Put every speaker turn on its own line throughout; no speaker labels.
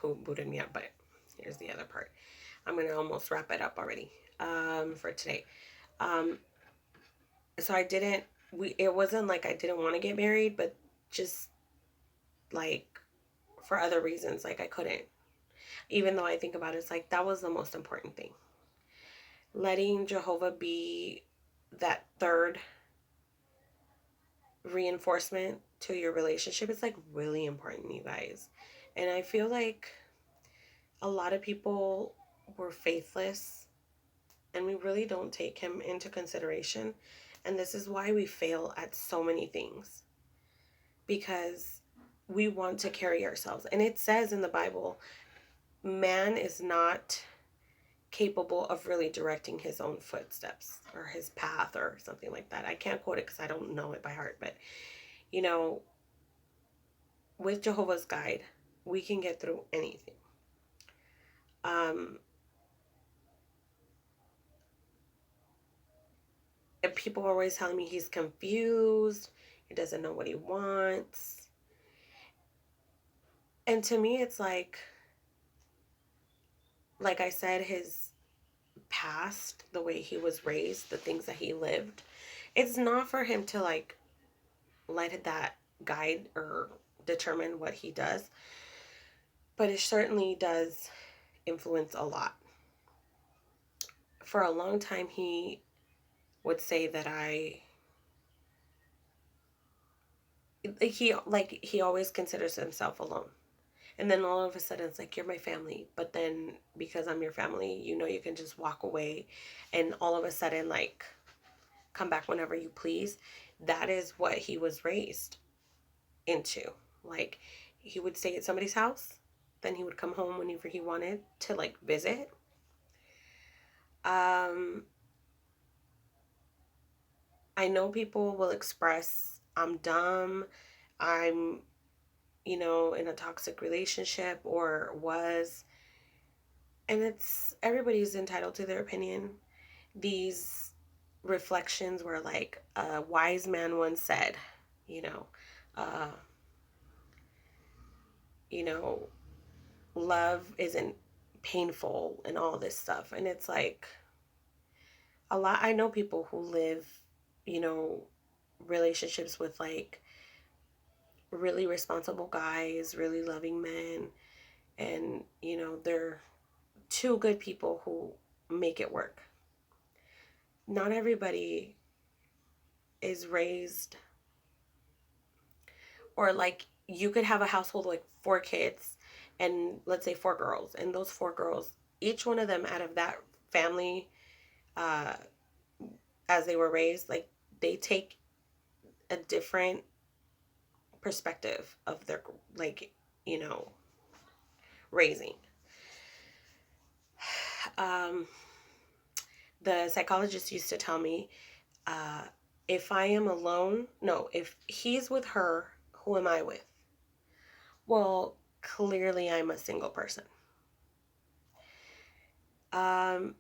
who booted me up, but here's the other part. I'm going to almost wrap it up already for today. Um, so I didn't, it wasn't like I didn't want to get married, but just like for other reasons, like I couldn't. Even though I think about it, it's like that was the most important thing. Letting Jehovah be that third reinforcement to your relationship is like really important, you guys. And I feel like a lot of people were faithless and we really don't take him into consideration. And this is why we fail at so many things, because we want to carry ourselves. And it says in the Bible, man is not capable of really directing his own footsteps or his path or something like that. I can't quote it because I don't know it by heart, but you know, with Jehovah's guide, we can get through anything. Um, and people are always telling me he's confused, he doesn't know what he wants. And to me, it's like I said, his past, the way he was raised, the things that he lived, it's not for him to like let that guide or determine what he does, but it certainly does influence a lot. For a long time, he would say that he always considers himself alone. And then all of a sudden it's like, you're my family. But then because I'm your family, you can just walk away and all of a sudden like come back whenever you please. That is what he was raised into. Like, he would stay at somebody's house, then he would come home whenever he wanted to like visit. um I know people will express, I'm dumb, I'm in a toxic relationship or was. And it's, everybody's entitled to their opinion. These reflections were like a wise man once said, you know, uh, you know, love isn't painful and all this stuff. And it's like a lot. I know people who live, you know, relationships with like really responsible guys, really loving men, and they're two good people who make it work. Not everybody is raised, or like you could have a household like four kids and let's say four girls, and those four girls, each one of them out of that family, uh as they were raised, like they take a different perspective of their like you know raising. um the psychologist used to tell me, uh if I am alone, no, if he's with her, who am I with? Well, clearly I'm a single person. um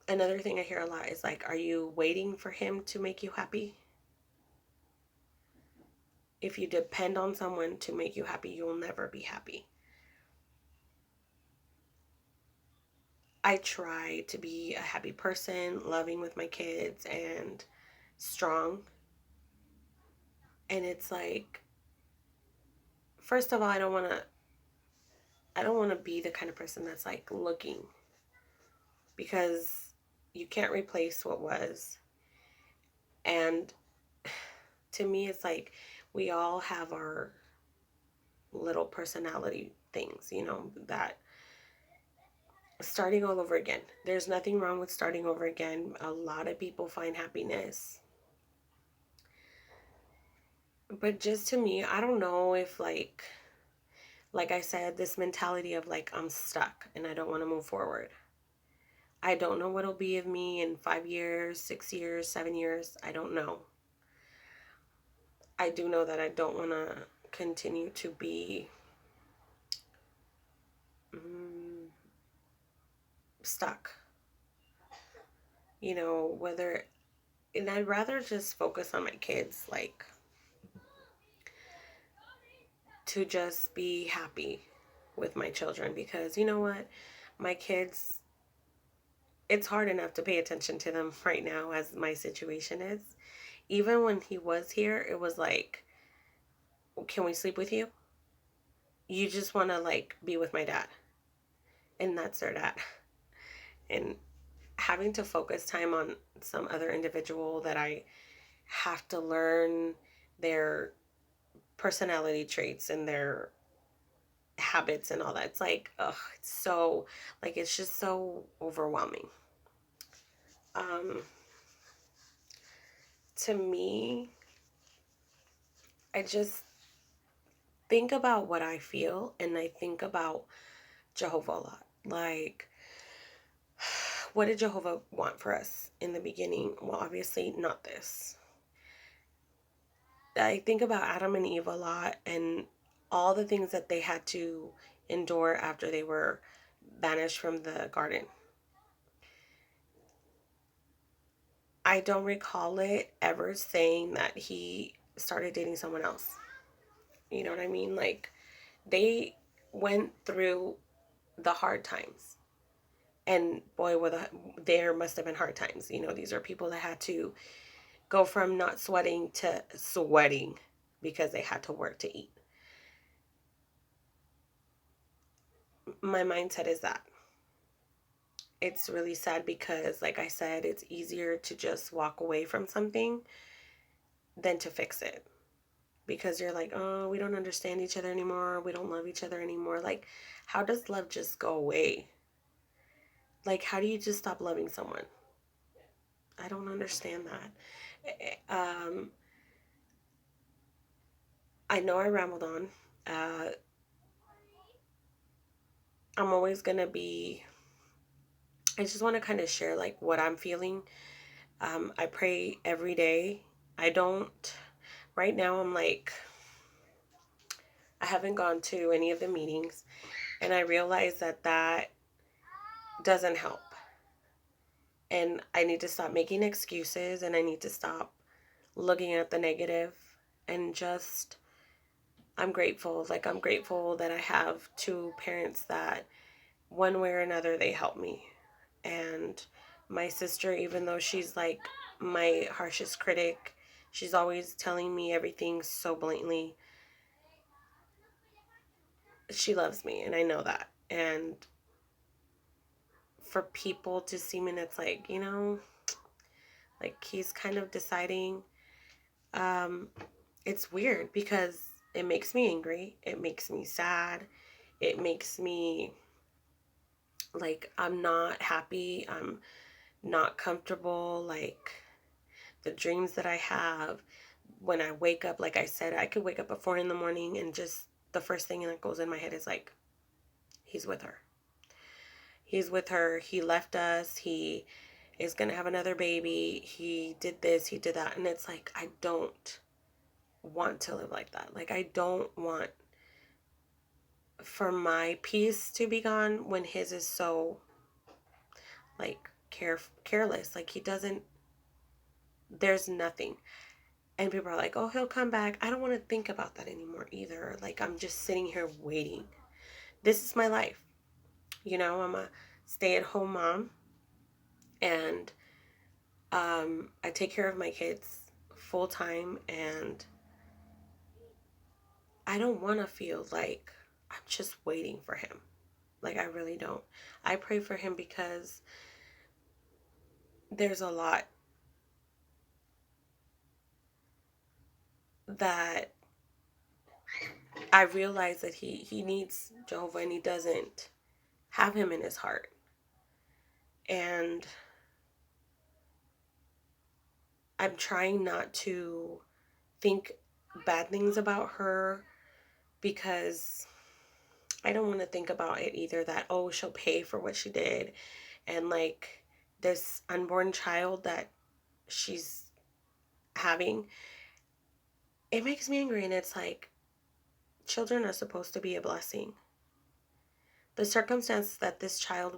Another thing I hear a lot is like, are you waiting for him to make you happy? If you depend on someone to make you happy, you'll never be happy. I try to be a happy person, loving with my kids and strong. And it's like, first of all, I don't want to be the kind of person that's like looking, because you can't replace what was. And to me, it's like we all have our little personality things, that starting all over again. There's nothing wrong with starting over again. A lot of people find happiness. But just to me, I don't know if like I said, this mentality of like I'm stuck and I don't want to move forward. I don't know what'll be of me in 5 years, 6 years, 7 years. I don't know. I do know that I don't want to continue to be mm, stuck. Whether, and I'd rather just focus on my kids, like to just be happy. with my children, because you know what? My kids, it's hard enough to pay attention to them right now as my situation is. Even when he was here, it was like, can we sleep with you? You just want to like be with my dad. And that's their dad. And having to focus time on some other individual that I have to learn their personality traits and their habits and all that. It's like, ugh, it's so, like, it's just so overwhelming. Um, to me, I just think about what I feel and I think about Jehovah a lot. Like, what did Jehovah want for us in the beginning? Well, obviously, not this. I think about Adam and Eve a lot and all the things that they had to endure after they were banished from the garden. I don't recall it ever saying that he started dating someone else. You know what I mean? Like, they went through the hard times. And boy, there must have been hard times. You know, these are people that had to go from not sweating to sweating because they had to work to eat. My mindset is that it's really sad because, like I said, it's easier to just walk away from something than to fix it. Because you're like, oh, we don't understand each other anymore. We don't love each other anymore. Like, how does love just go away? Like, how do you just stop loving someone? I don't understand that. I know I rambled on. Uh, I'm always going to be, I just want to kind of share like what I'm feeling. I pray every day. I don't, right now, I'm like, I haven't gone to any of the meetings, and I realize that that doesn't help. And I need to stop making excuses, and I need to stop looking at the negative and just, I'm grateful. Like, I'm grateful that I have two parents that one way or another they help me. And my sister, even though she's like my harshest critic, she's always telling me everything so blatantly. She loves me, and I know that. And for people to see me, and it's like, you know, like he's kind of deciding. Um, it's weird because it makes me angry. It makes me sad. It makes me like I'm not happy. I'm not comfortable. Like the dreams that I have when I wake up, like I said, I could wake up at 4 in the morning and just the first thing that goes in my head is like, he's with her. He's with her. He left us. He is going to have another baby. He did this. He did that. And it's like, I don't want to live like that. Like, I don't want for my peace to be gone when his is so like careless. Like, he doesn't, there's nothing. And people are like, oh, he'll come back. I don't want to think about that anymore either. Like, I'm just sitting here waiting. This is my life. You know, I'm a stay-at-home mom. And I take care of my kids full time. And I don't want to feel like I'm just waiting for him. Like, I really don't. I pray for him because there's a lot that I realize that he needs Jehovah and he doesn't have him in his heart. And I'm trying not to think bad things about her because I don't want to think about it either that, oh, she'll pay for what she did. And like this unborn child that she's having, it makes me angry. And it's like, children are supposed to be a blessing. The circumstance that this child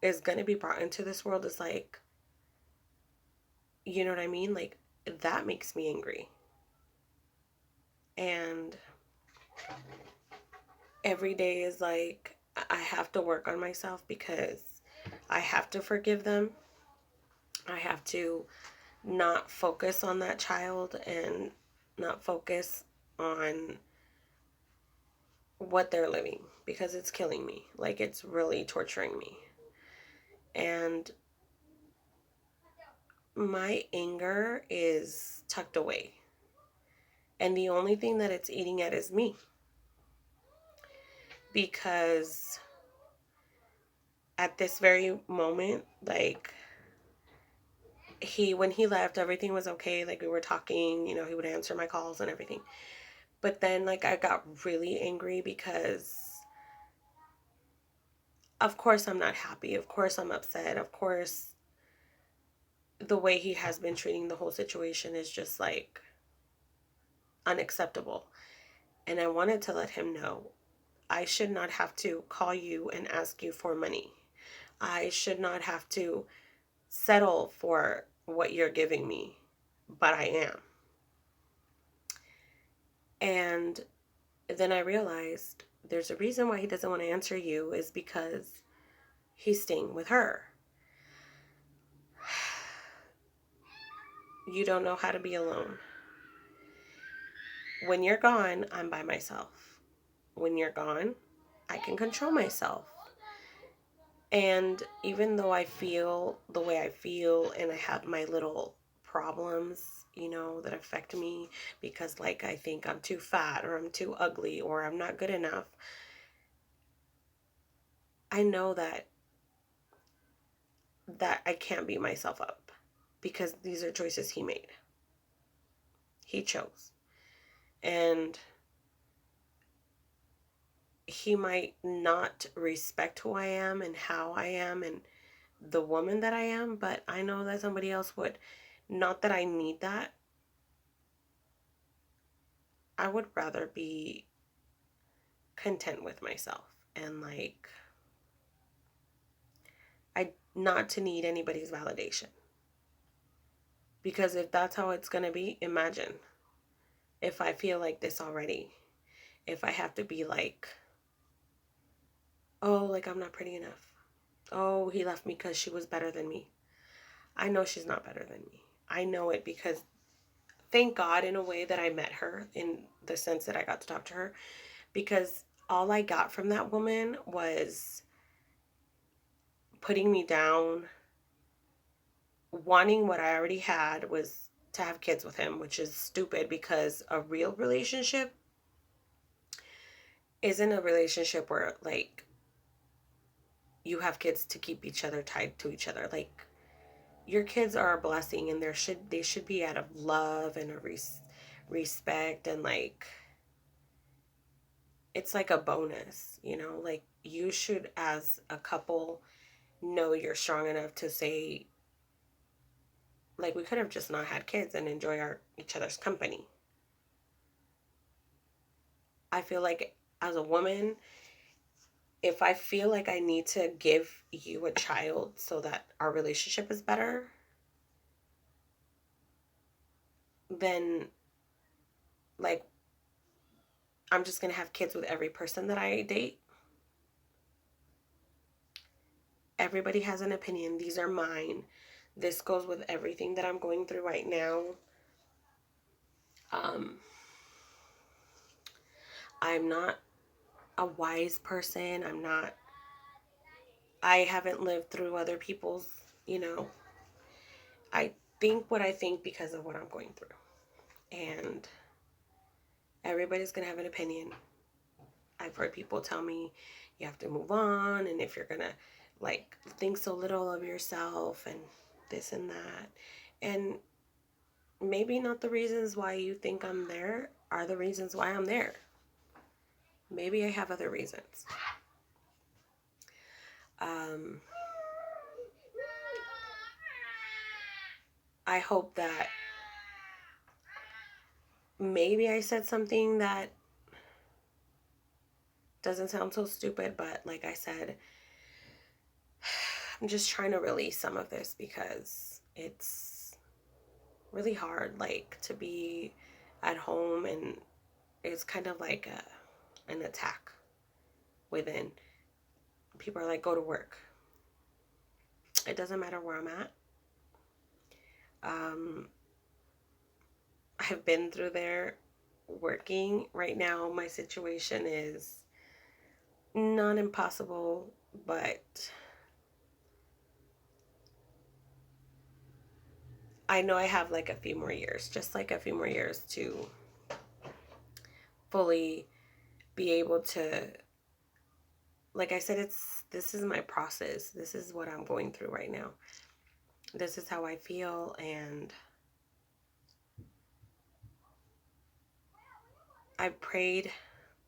is going to be brought into this world is like, you know what I mean? Like, that makes me angry. And every day is like I have to work on myself because I have to forgive them. I have to not focus on that child and not focus on what they're living because it's killing me. Like, it's really torturing me. And my anger is tucked away. And the only thing that it's eating at is me. Because at this very moment, like, when he left, everything was okay. Like, we were talking, he would answer my calls and everything. But then, like, I got really angry because, of course, I'm not happy. Of course, I'm upset. Of course, the way he has been treating the whole situation is just, like, unacceptable. And I wanted to let him know I should not have to call you and ask you for money. I should not have to settle for what you're giving me, but I am. And then I realized there's a reason why he doesn't want to answer you is because he's staying with her. You don't know how to be alone. When you're gone, I'm by myself. When you're gone, I can control myself. And even though I feel the way I feel and I have my little problems, that affect me because, like, I think I'm too fat or I'm too ugly or I'm not good enough, I know that I can't beat myself up because these are choices he made. He chose. And he might not respect who I am and how I am and the woman that I am, but I know that somebody else would. Not that I need that. I would rather be content with myself and, like, I not to need anybody's validation. Because if that's how it's going to be, imagine if I feel like this already. If I have to be like, oh, like, I'm not pretty enough. Oh, he left me because she was better than me. I know she's not better than me. I know it because thank God in a way that I met her, in the sense that I got to talk to her, because all I got from that woman was putting me down, wanting what I already had was to have kids with him, which is stupid because a real relationship isn't a relationship where, like, you have kids to keep each other tied to each other. Like, your kids are a blessing and they should be out of love and a respect, and, like, it's like a bonus, like, you should as a couple know you're strong enough to say, like, we could have just not had kids and enjoy each other's company. I feel like as a woman, if I feel like I need to give you a child so that our relationship is better, then, like, I'm just going to have kids with every person that I date. Everybody has an opinion. These are mine. This goes with everything that I'm going through right now. Um, I'm not a wise person. I haven't lived through other people's, I think what I think because of what I'm going through. And everybody's going to have an opinion. I've heard people tell me you have to move on, and if you're going to, like, think so little of yourself and this and that. And maybe not the reasons why you think I'm there are the reasons why I'm there. Maybe I have other reasons. I hope that maybe I said something that doesn't sound so stupid, but like I said, I'm just trying to release some of this because it's really hard, like, to be at home and it's kind of like an attack. within. People are like, go to work. It doesn't matter where I'm at. Um, I've been through there working. Right now, my situation is not impossible, but I know I have like a few more years, just like a few more years to fully be able to, like I said, this is my process. This is what I'm going through right now. This is how I feel, and I prayed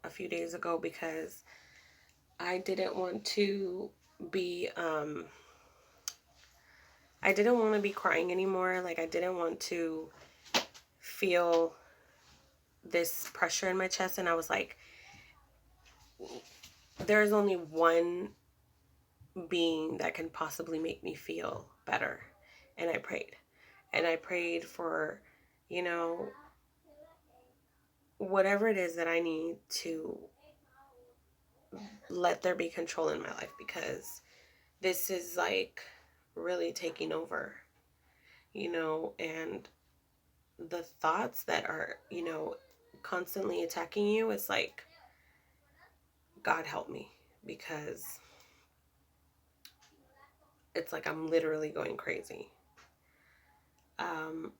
a few days ago because I didn't want to be I didn't want to be crying anymore. Like, I didn't want to feel this pressure in my chest, and I was like, there's only one being that can possibly make me feel better. And I prayed. And I prayed for, you know, whatever it is that I need to let there be control in my life, because this is like really taking over, and the thoughts that are, constantly attacking you, it's like, God help me, because it's like I'm literally going crazy. Um,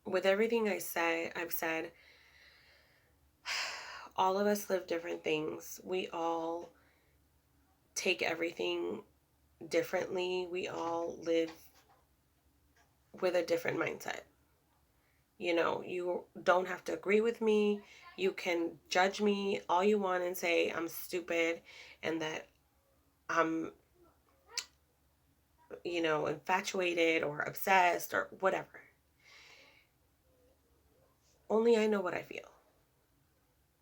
with everything I've said, all of us live different things. We all take everything differently. We all live with a different mindset. You don't have to agree with me. You can judge me all you want and say I'm stupid and that I'm, infatuated or obsessed or whatever. Only I know what I feel.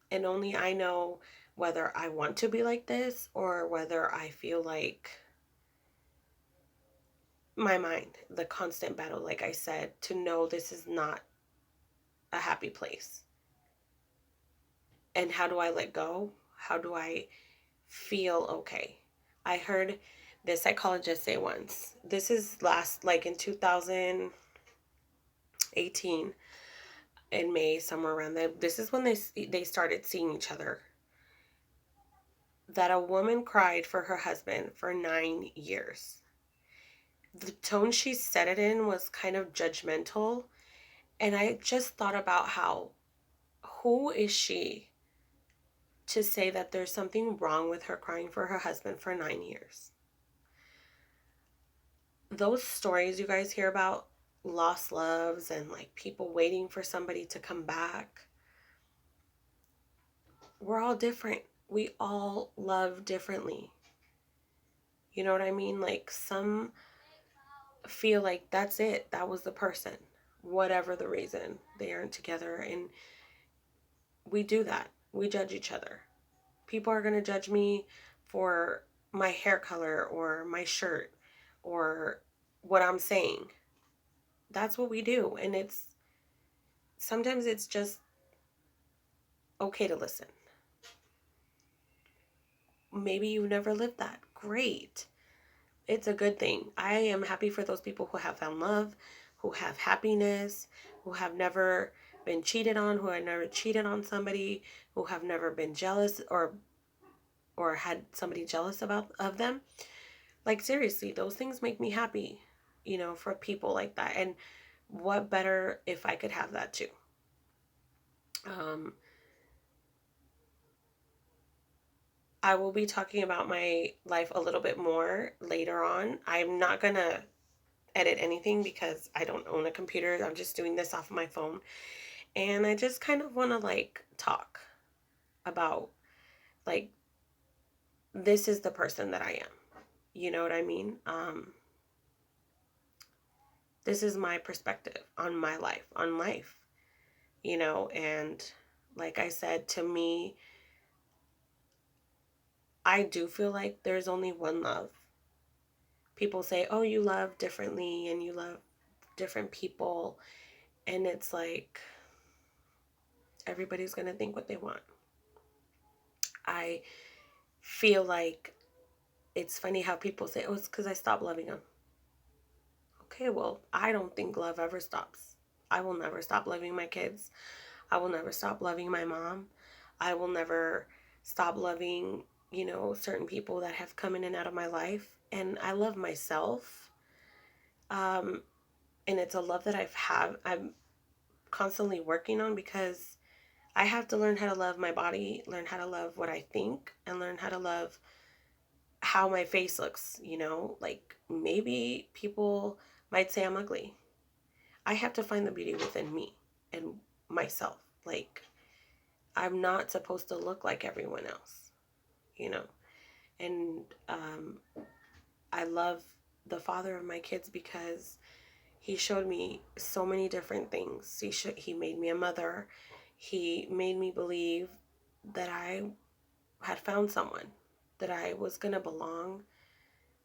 And only I know whether I want to be like this or whether I feel like my mind, the constant battle, like I said, to know this is not a happy place. And how do I let go? How do I feel okay? I heard this psychologist say once, this is like in 2018 in May, somewhere around there. This is when they started seeing each other. That a woman cried for her husband for 9 years. The tone she said it in was kind of judgmental. And I just thought about who is she to say that there's something wrong with her crying for her husband for 9 years? Those stories you guys hear about lost loves and like people waiting for somebody to come back, we're all different. We all love differently. You know what I mean? Like, some feel like that's it. That was the person. Whatever the reason, they aren't together. And we do that. We judge each other. People are going to judge me for my hair color or my shirt or what I'm saying. That's what we do. And sometimes it's just okay to listen. Maybe you never lived that. Great. It's a good thing. I am happy for those people who have found love, who have happiness, who have never been cheated on, who have never cheated on somebody, who have never been jealous or had somebody jealous of them. Like, seriously, those things make me happy, for people like that. And what better if I could have that too? Um, I will be talking about my life a little bit more later on. I'm not going to edit anything because I don't own a computer. I'm just doing this off of my phone. And I just kind of want to like talk about, like, this is the person that I am. You know what I mean? This is my perspective on my life, and like I said, to me, I do feel like there's only one love. People say, oh, you love differently and you love different people. And it's like, everybody's going to think what they want. I feel like it's funny how people say, oh, it's because I stopped loving them. Okay, well, I don't think love ever stops. I will never stop loving my kids. I will never stop loving my mom. I will never stop loving, certain people that have come in and out of my life. And I love myself. Um, and it's a love that I'm constantly working on, because I have to learn how to love my body, learn how to love what I think, and learn how to love how my face looks. Like, maybe people might say I'm ugly. I have to find the beauty within me and myself. Like, I'm not supposed to look like everyone else, you know. And I love the father of my kids because he showed me so many different things. He made me a mother. He made me believe that I had found someone, that I was going to belong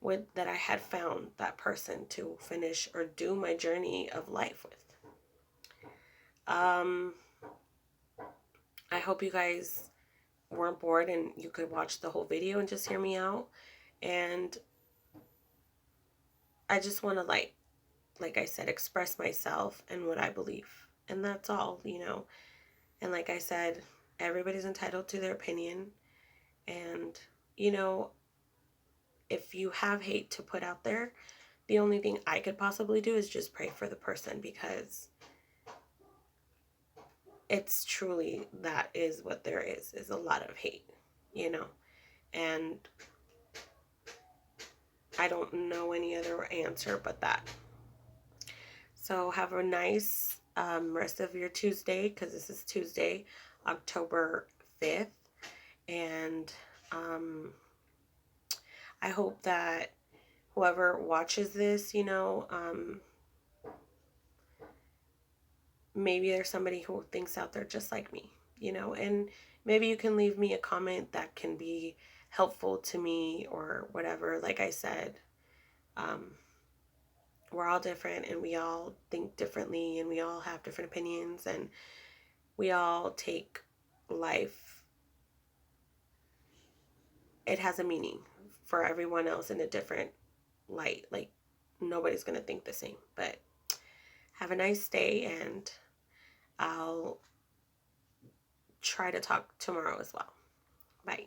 with, that I had found that person to finish or do my journey of life with. Um, I hope you guys weren't bored and you could watch the whole video and just hear me out. And I just want to, like I said, express myself and what I believe. And that's all. And like I said, everybody's entitled to their opinion. And, you know, if you have hate to put out there, the only thing I could possibly do is just pray for the person, because it's truly, that is what there is a lot of hate. And I don't know any other answer but that. So have a nice rest of your Tuesday, because this is Tuesday, October 5th. And I hope that whoever watches this, maybe there's somebody who thinks out there just like me. And maybe you can leave me a comment that can be helpful to me or whatever. Like I said, um, we're all different, and we all think differently, and we all have different opinions, and we all take life, it has a meaning for everyone else in a different light. Like, nobody's going to think the same. But have a nice day, and I'll try to talk tomorrow as well. Bye.